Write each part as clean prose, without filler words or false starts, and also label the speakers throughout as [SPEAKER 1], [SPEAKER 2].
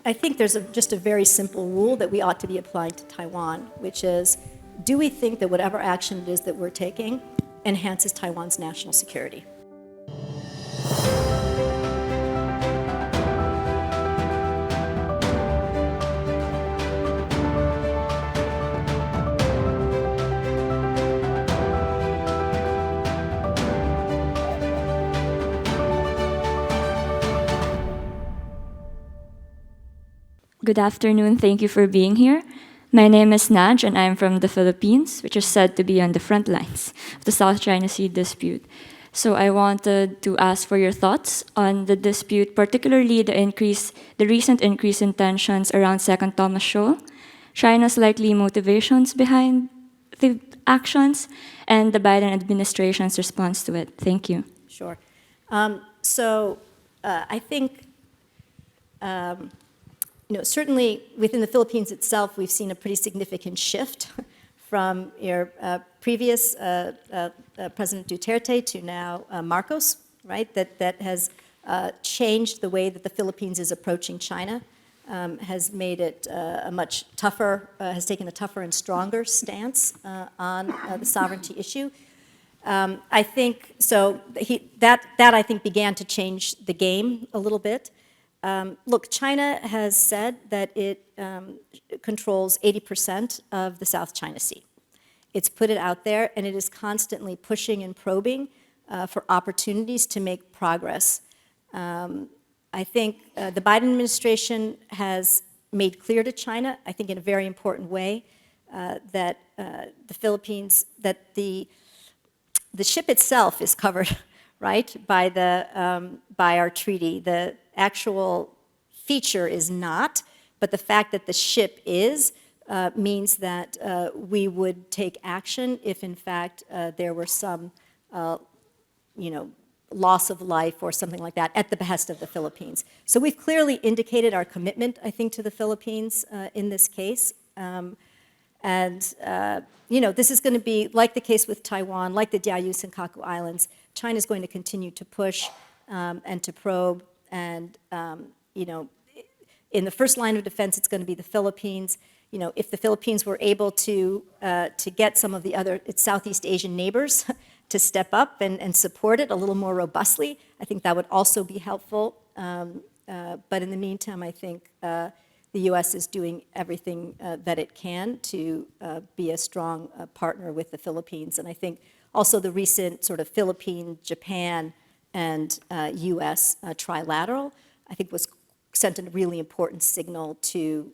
[SPEAKER 1] I think there's just a very simple rule that we ought to be applying to Taiwan, which is, do we think that whatever action it is that we're taking enhances Taiwan's national security?
[SPEAKER 2] Good afternoon. Thank you for being here. My name is Naj, and I'm from the Philippines, which is said to be on the front lines of the South China Sea dispute. So I wanted to ask for your thoughts on the dispute, particularly the recent increase in tensions around Second Thomas Shoal, China's likely motivations behind the actions, and the Biden administration's response to it. Thank you.
[SPEAKER 1] Sure. I think certainly within the Philippines itself, we've seen a pretty significant shift from your previous President Duterte to now Marcos, right? That has changed the way that the Philippines is approaching China, has made it a much tougher, has taken a tougher and stronger stance on the sovereignty issue. I think so. That I think began to change the game a little bit. Look, China has said that it controls 80% of the South China Sea. It's put it out there, and it is constantly pushing and probing for opportunities to make progress. I think the Biden administration has made clear to China, I think in a very important way, that the Philippines, that the ship itself is covered, right, by our treaty. The actual feature is not, but the fact that the ship is means that we would take action if, in fact, there were some, loss of life or something like that at the behest of the Philippines. So we've clearly indicated our commitment, I think, to the Philippines in this case. This is going to be, like the case with Taiwan, like the Diaoyu Senkaku Islands, China's going to continue to push and to probe. And, in the first line of defense, it's going to be the Philippines. If the Philippines were able to get some of its Southeast Asian neighbors to step up and support it a little more robustly, I think that would also be helpful. But in the meantime, I think the U.S. is doing everything that it can to be a strong partner with the Philippines. And I think also the recent sort of Philippine, Japan, and U.S. Trilateral, I think sent a really important signal to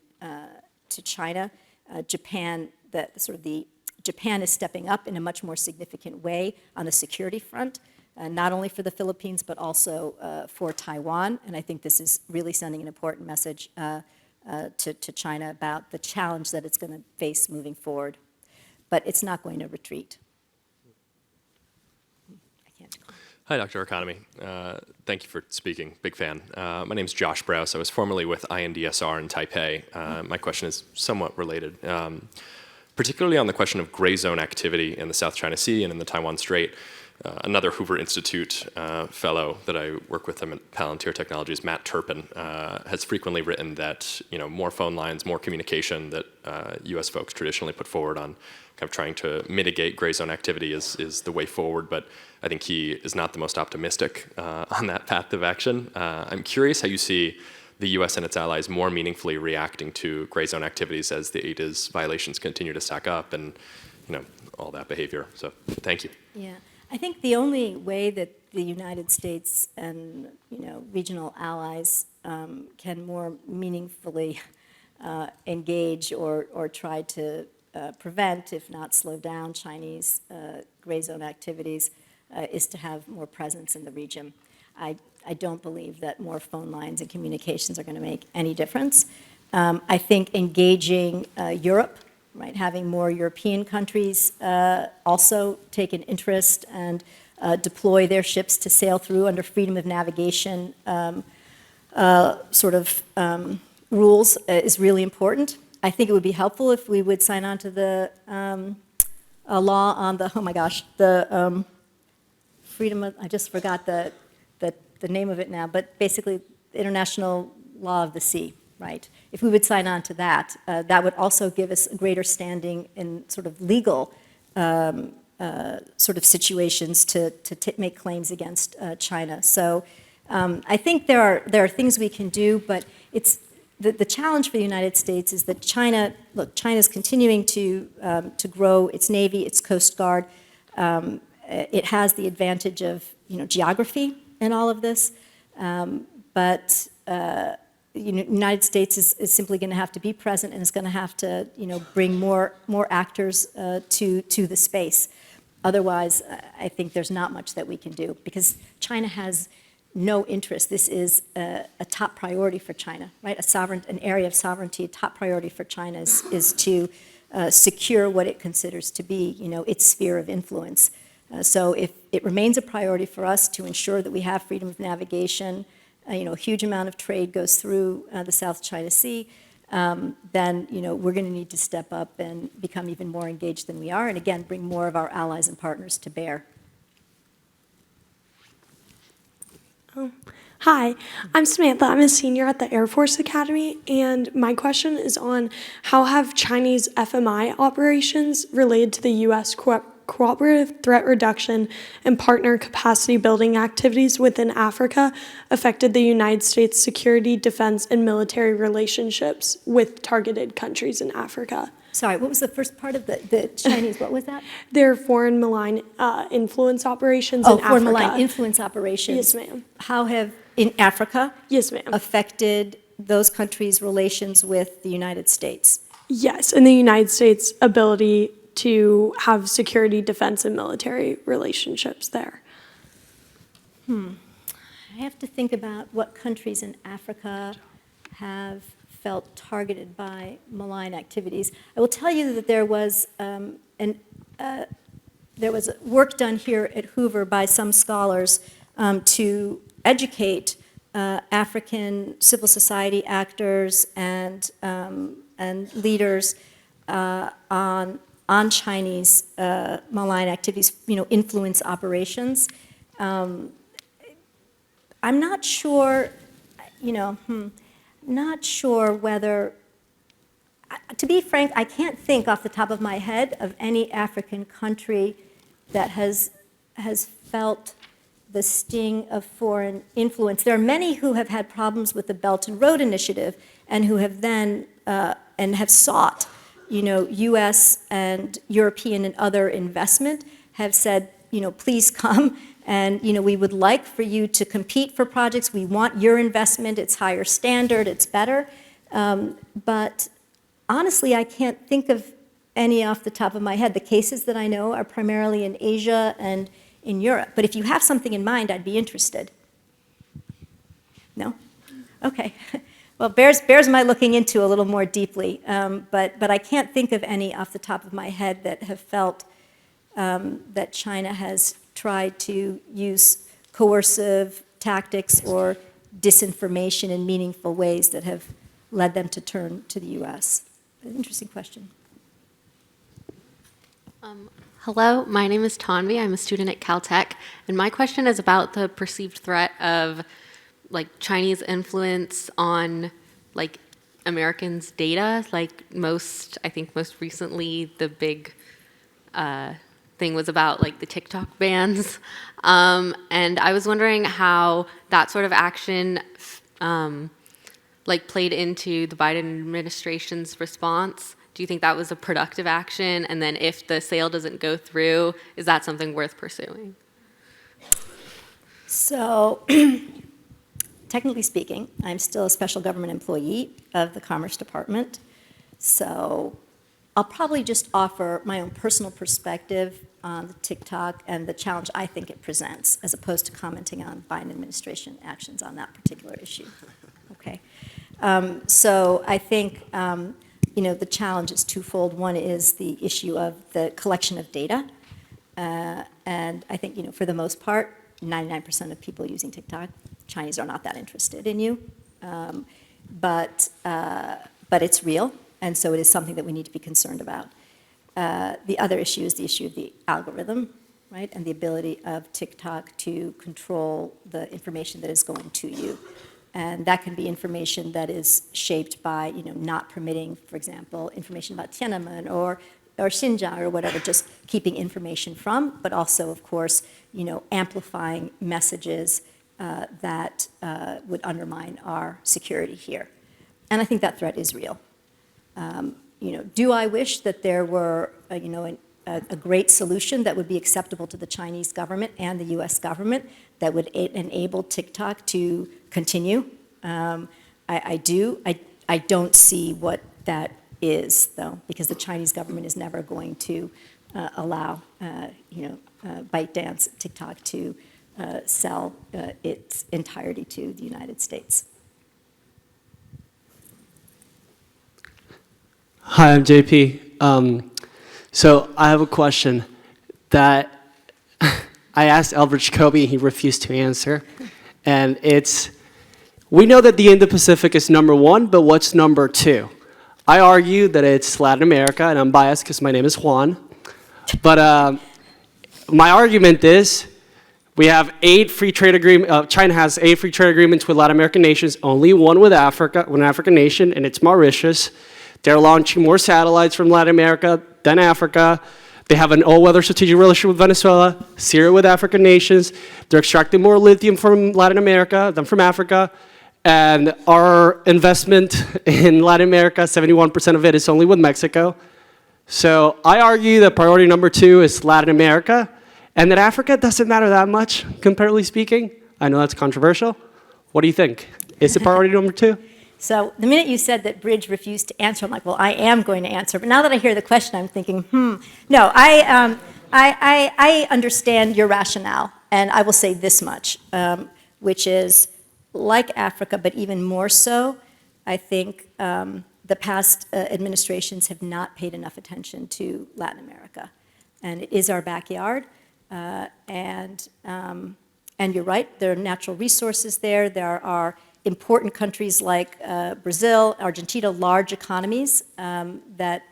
[SPEAKER 1] China. Japan is stepping up in a much more significant way on the security front, not only for the Philippines, but also for Taiwan. And I think this is really sending an important message to China about the challenge that it's going to face moving forward. But it's not going to retreat.
[SPEAKER 3] Hi, Dr. Economy. Thank you for speaking. Big fan. My name is Josh Brous. I was formerly with INDSR in Taipei. My question is somewhat related, particularly on the question of gray zone activity in the South China Sea and in the Taiwan Strait. Another Hoover Institute fellow that I work with him at Palantir Technologies, Matt Turpin, has frequently written that more phone lines, more communication that U.S. folks traditionally put forward on kind of trying to mitigate gray zone activity is the way forward. But I think he is not the most optimistic on that path of action. I'm curious how you see the U.S. and its allies more meaningfully reacting to gray zone activities as the ADA's violations continue to stack up and all that behavior. So thank you.
[SPEAKER 1] Yeah. I think the only way that the United States and regional allies can more meaningfully engage or try to prevent, if not slow down, Chinese gray zone activities is to have more presence in the region. I don't believe that more phone lines and communications are going to make any difference. I think engaging Europe, right, having more European countries also take an interest and deploy their ships to sail through under freedom of navigation rules is really important. I think it would be helpful if we would sign on to the law on the, freedom of, I just forgot the name of it now, but basically the International Law of the Sea, right? If we would sign on to that, that would also give us a greater standing in sort of legal sort of situations to make claims against China. So I think there are things we can do, but it's the challenge for the United States is that China's continuing to grow its Navy, its Coast Guard. It has the advantage of geography in all of this, but the United States is simply going to have to be present and is going to have to bring more actors to the space. Otherwise, I think there's not much that we can do because China has no interest. This is a top priority for China, right? An area of sovereignty. A top priority for China is to secure what it considers to be, its sphere of influence. So if it remains a priority for us to ensure that we have freedom of navigation, a huge amount of trade goes through the South China Sea, then we're going to need to step up and become even more engaged than we are, and again, bring more of our allies and partners to bear.
[SPEAKER 4] Hi, I'm Samantha. I'm a senior at the Air Force Academy, and my question is on how have Chinese FMI operations related to the U.S. cooperative threat reduction and partner capacity building activities within Africa affected the United States' security, defense, and military relationships with targeted countries in Africa?
[SPEAKER 1] Sorry, what was the first part of the Chinese? What was that?
[SPEAKER 4] Their foreign malign influence operations in Africa.
[SPEAKER 1] Foreign malign influence operations.
[SPEAKER 4] Yes, ma'am.
[SPEAKER 1] How have, in Africa,
[SPEAKER 4] Yes, ma'am.
[SPEAKER 1] affected those countries' relations with the United States?
[SPEAKER 4] Yes, and the United States' ability to have security, defense, and military relationships there.
[SPEAKER 1] I have to think about what countries in Africa have felt targeted by malign activities. I will tell you that there was work done here at Hoover by some scholars to educate African civil society actors and leaders on Chinese malign activities, influence operations. I'm not sure, not sure whether, to be frank, I can't think off the top of my head of any African country that has felt the sting of foreign influence. There are many who have had problems with the Belt and Road Initiative and who have then and have sought, U.S. and European and other investment, have said, please come. And we would like for you to compete for projects. We want your investment. It's higher standard. It's better. But honestly, I can't think of any off the top of my head. The cases that I know are primarily in Asia and in Europe. But if you have something in mind, I'd be interested. No? Okay. Well, bears my looking into a little more deeply. But I can't think of any off the top of my head that have felt that China has tried to use coercive tactics or disinformation in meaningful ways that have led them to turn to the U.S. Interesting question.
[SPEAKER 5] Hello, my name is Tanvi. I'm a student at Caltech, and my question is about the perceived threat of Chinese influence on Americans' data. I think most recently the big thing was about the TikTok bans. And I was wondering how that sort of action played into the Biden administration's response. Do you think that was a productive action? And then if the sale doesn't go through, is that something worth pursuing?
[SPEAKER 1] So, technically speaking, I'm still a special government employee of the Commerce Department. So I'll probably just offer my own personal perspective on the TikTok and the challenge I think it presents, as opposed to commenting on Biden administration actions on that particular issue. Okay. So I think the challenge is twofold. One is the issue of the collection of data, and I think for the most part, 99% of people using TikTok, Chinese are not that interested in you, but it's real. And so it is something that we need to be concerned about. The other issue is the issue of the algorithm, right? And the ability of TikTok to control the information that is going to you. And that can be information that is shaped by, not permitting, for example, information about Tiananmen or Xinjiang or whatever, just keeping information from, but also, of course, amplifying messages that would undermine our security here. And I think that threat is real. Do I wish that there were, a great solution that would be acceptable to the Chinese government and the U.S. government that would enable TikTok to continue? I do. I don't see what that is, though, because the Chinese government is never going to allow, ByteDance, TikTok to sell its entirety to the United States.
[SPEAKER 6] Hi, I'm JP. So I have a question that I asked Albert Jacoby, and he refused to answer. And it's, we know that the Indo-Pacific is #1, but what's #2? I argue that it's Latin America, and I'm biased because my name is Juan. But my argument is we have 8 free trade agreements. China has 8 free trade agreements with Latin American nations, only one with Africa, with an African nation, and it's Mauritius. They're launching more satellites from Latin America than Africa. They have an all-weather strategic relationship with Venezuela, Syria with African nations. They're extracting more lithium from Latin America than from Africa. And our investment in Latin America, 71% of it is only with Mexico. So I argue that priority #2 is Latin America, and that Africa doesn't matter that much, comparatively speaking. I know that's controversial. What do you think? Is it priority #2?
[SPEAKER 1] So the minute you said that Bridge refused to answer, I'm like, well, I am going to answer. But now that I hear the question, I'm thinking, No, I understand your rationale, and I will say this much, which is, like Africa, but even more so, I think the past administrations have not paid enough attention to Latin America. And it is our backyard. And you're right, there are natural resources there. There are important countries like Brazil, Argentina, large economies, and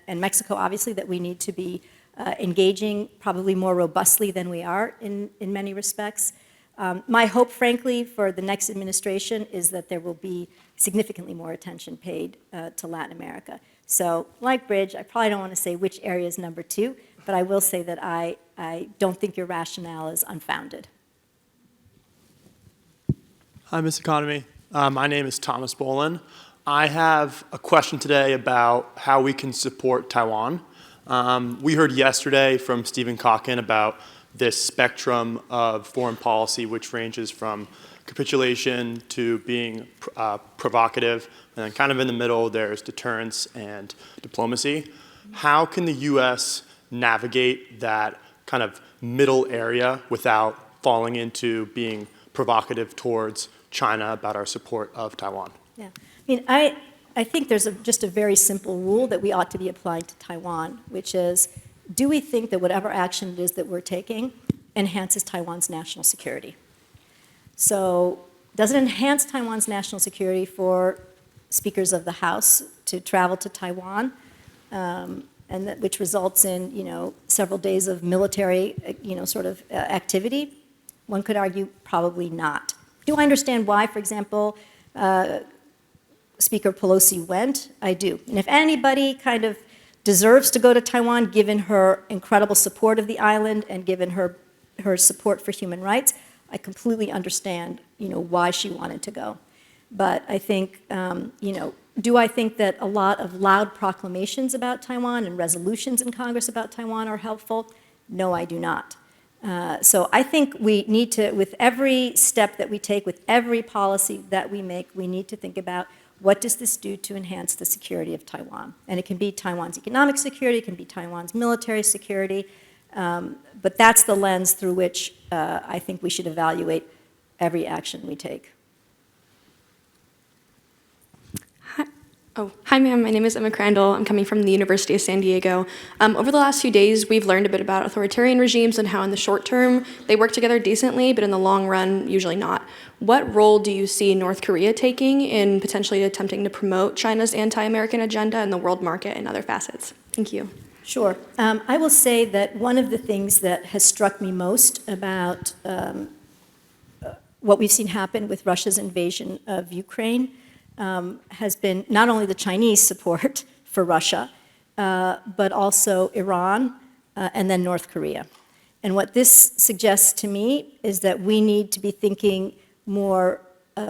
[SPEAKER 1] Mexico, obviously, that we need to be engaging probably more robustly than we are in many respects. My hope, frankly, for the next administration is that there will be significantly more attention paid to Latin America. So, like Bridge, I probably don't want to say which area is #2, but I will say that I don't think your rationale is unfounded.
[SPEAKER 7] Hi, Ms. Economy. My name is Thomas Bolin. I have a question today about how we can support Taiwan. We heard yesterday from Stephen Kockin about this spectrum of foreign policy, which ranges from capitulation to being provocative, and then kind of in the middle, there's deterrence and diplomacy. How can the U.S. navigate that kind of middle area without falling into being provocative towards China about our support of Taiwan?
[SPEAKER 1] Yeah, I think there's just a very simple rule that we ought to be applying to Taiwan, which is, do we think that whatever action it is that we're taking enhances Taiwan's national security? So does it enhance Taiwan's national security for speakers of the House to travel to Taiwan, which results in several days of military activity? One could argue probably not. Do I understand why, for example, Speaker Pelosi went? I do. And if anybody kind of deserves to go to Taiwan, given her incredible support of the island and given her support for human rights, I completely understand, why she wanted to go. But I think, do I think that a lot of loud proclamations about Taiwan and resolutions in Congress about Taiwan are helpful? No, I do not. So I think we need to, with every step that we take, with every policy that we make, we need to think about what does this do to enhance the security of Taiwan? And it can be Taiwan's economic security, it can be Taiwan's military security, but that's the lens through which I think we should evaluate every action we take.
[SPEAKER 8] Hi, ma'am. My name is Emma Crandall. I'm coming from the University of San Diego. Over the last few days, we've learned a bit about authoritarian regimes and how in the short term they work together decently, but in the long run, usually not. What role do you see North Korea taking in potentially attempting to promote China's anti-American agenda in the world market and other facets? Thank you.
[SPEAKER 1] Sure. I will say that one of the things that has struck me most about what we've seen happen with Russia's invasion of Ukraine has been not only the Chinese support for Russia, but also Iran and then North Korea. And what this suggests to me is that we need to be thinking more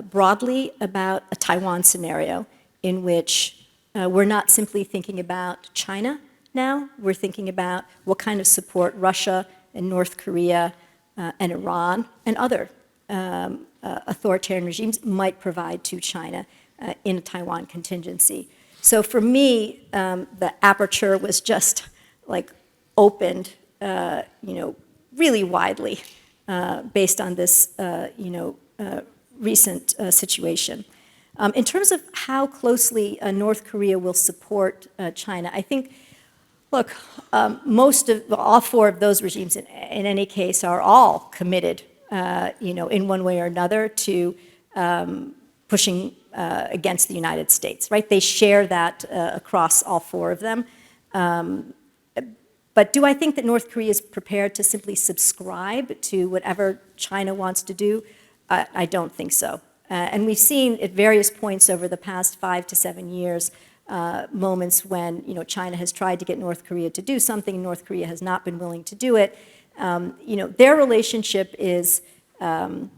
[SPEAKER 1] broadly about a Taiwan scenario in which we're not simply thinking about China now, we're thinking about what kind of support Russia and North Korea and Iran and other authoritarian regimes might provide to China in a Taiwan contingency. So for me, the aperture was just like opened, really widely based on this, recent situation. In terms of how closely North Korea will support China, I think, look, all four of those regimes, in any case, are all committed, in one way or another, to pushing against the United States. Right? They share that across all four of them. But do I think that North Korea is prepared to simply subscribe to whatever China wants to do? I don't think so. And we've seen at various points over the past 5 to 7 years moments when China has tried to get North Korea to do something, North Korea has not been willing to do it. Their relationship is not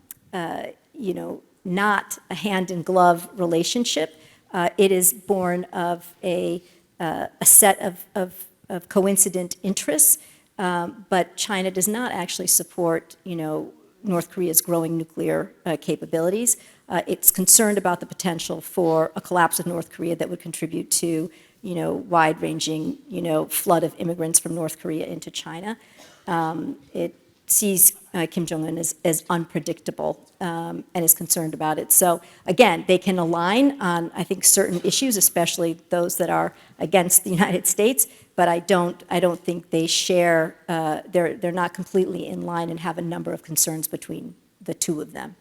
[SPEAKER 1] a hand-in-glove relationship. It is born of a set of coincident interests, but China does not actually support, North Korea's growing nuclear capabilities. It's concerned about the potential for a collapse of North Korea that would contribute to, wide-ranging, flood of immigrants from North Korea into China. It sees Kim Jong-un as unpredictable and is concerned about it. So again, they can align on, I think, certain issues, especially those that are against the United States, but I don't think they share, they're not completely in line and have a number of concerns between the two of them.